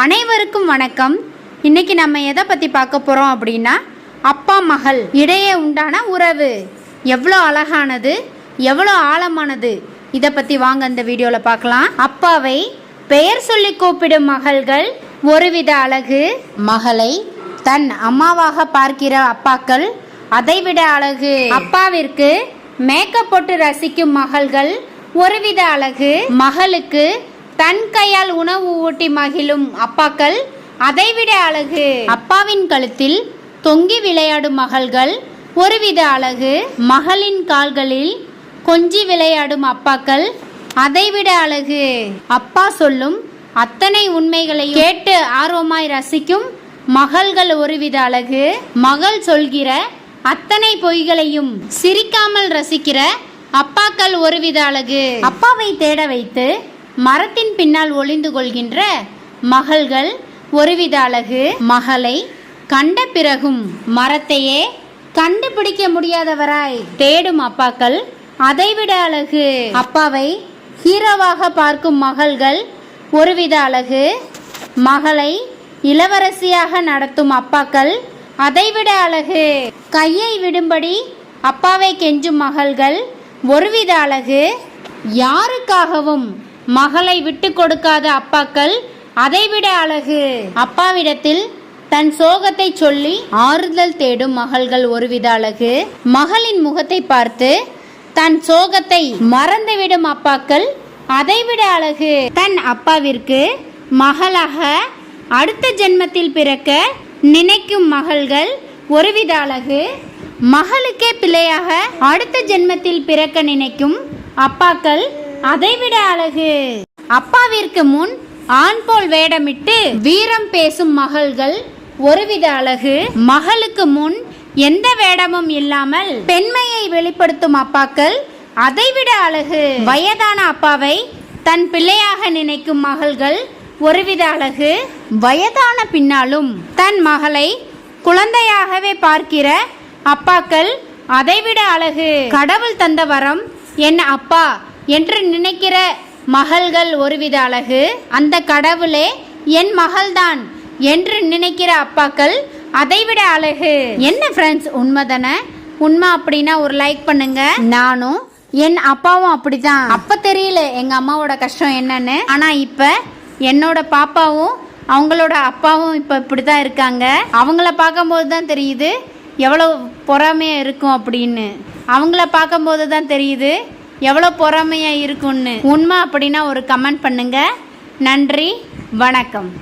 அனைவருக்கும் வணக்கம். இன்னைக்கு நம்ம எதை பற்றி பார்க்க போகிறோம் அப்படின்னா, அப்பா மகள் இடையே உண்டான உறவு எவ்வளோ அழகானது, எவ்வளோ ஆழமானது, இதை பற்றி வாங்க இந்த வீடியோவில் பார்க்கலாம். அப்பாவை பெயர் சொல்லி கூப்பிடும் மகள்கள் ஒருவித அழகு. மகளை தன் அம்மாவாக பார்க்கிற அப்பாக்கள் அதைவிட அழகு. அப்பாவிற்கு மேக்கப் போட்டு ரசிக்கும் மகள்கள் ஒருவித அழகு. மகளுக்கு தன் கையால் உணவு ஊட்டி மகிழும் அப்பாக்கள் அதைவிட அழகு. அப்பாவின் கழுத்தில் தொங்கி விளையாடும் மகள்கள் ஒருவித அழகு. மகளின் கால்களில் கொஞ்சி விளையாடும் அப்பாக்கள் அதைவிட அழகு. அப்பா சொல்லும் அத்தனை உண்மைகளை கேட்டு ஆர்வமாய் ரசிக்கும் மகள்கள் ஒருவித அழகு. மகள் சொல்கிற அத்தனை பொய்களையும் சிரிக்காமல் ரசிக்கிற அப்பாக்கள் ஒருவித அழகு. அப்பாவை தேட வைத்து மரத்தின் பின்னால் ஒளிந்து கொள்கின்ற மகள்கள் ஒருவித அழகு. மகளை கண்ட பிறகும் மரத்தையே கண்டுபிடிக்க முடியாதவராய் தேடும் அப்பாக்கள் அதைவிட அழகு. அப்பாவை ஹீரோவாக பார்க்கும் மகள்கள் ஒருவித அழகு. மகளை இளவரசியாக நடத்தும் அப்பாக்கள் அதைவிட அழகு. கையை விடும்படி அப்பாவை கெஞ்சும் மகள்கள் ஒருவித அழகு. யாருக்காகவும் மகளை விட்டு கொடுக்காத அப்பாக்கள் அதைவிட அழகு. அப்பாவிடத்தில் தன் சோகத்தை சொல்லி ஆறுதல் தேடும் மகள்கள் ஒருவித அழகு. மகளின் முகத்தை பார்த்து தன் சோகத்தை மறந்துவிடும் அப்பாக்கள் அதைவிட அழகு. தன் அப்பாவிற்கு மகளாக அடுத்த ஜென்மத்தில் பிறக்க நினைக்கும் மகள்கள் ஒருவித அழகு. மகளுக்கே பிள்ளையாக அடுத்த ஜென்மத்தில் பிறக்க நினைக்கும் அப்பாக்கள் அதைவிட அழகு. அப்பாவிற்கு முன் ஆண் போல் வேடமிட்டு வீரம் பேசும் மகள்கள் ஒருவித அழகு. மகளுக்கு முன் எந்த வேடமும் இல்லாமல் பெண்மையை வெளிப்படுத்தும் அப்பாக்கள் அதைவிட அழகு. வயதான அப்பாவை தன் பிள்ளையாக நினைக்கும் மகள்கள் ஒருவித அழகு. வயதான பின்னாலும் தன் மகளை குழந்தையாகவே பார்க்கிற அப்பாக்கள் அதைவிட அழகு. கடவுள் தந்த வரம் என் அப்பா என்று நினைக்கிற மகள்கள் ஒருவித அழகு. அந்த கடவுளே என் மகள்தான் என்று நினைக்கிற அப்பாக்கள் அதைவிட அழகு. என்ன ஃப்ரெண்ட்ஸ், உண்மைதானே? உண்மை அப்படின்னா ஒரு லைக் பண்ணுங்க. நானும் என் அப்பாவும் அப்படிதான். அப்ப தெரியல எங்க அம்மாவோட கஷ்டம் என்னன்னு. ஆனா இப்ப என்னோட பாப்பாவும் அவங்களோட அப்பாவும் இப்ப இப்படிதான் இருக்காங்க. அவங்கள பார்க்கும்போது தான் தெரியுது எவ்வளவு பொறாமையா இருக்கும் அப்படின்னு. அவங்கள பார்க்கும்போது தான் தெரியுது எவ்வளோ பொறாமையாக இருக்குன்னு. உண்மை அப்படின்னா ஒரு கமெண்ட் பண்ணுங்க. நன்றி, வணக்கம்.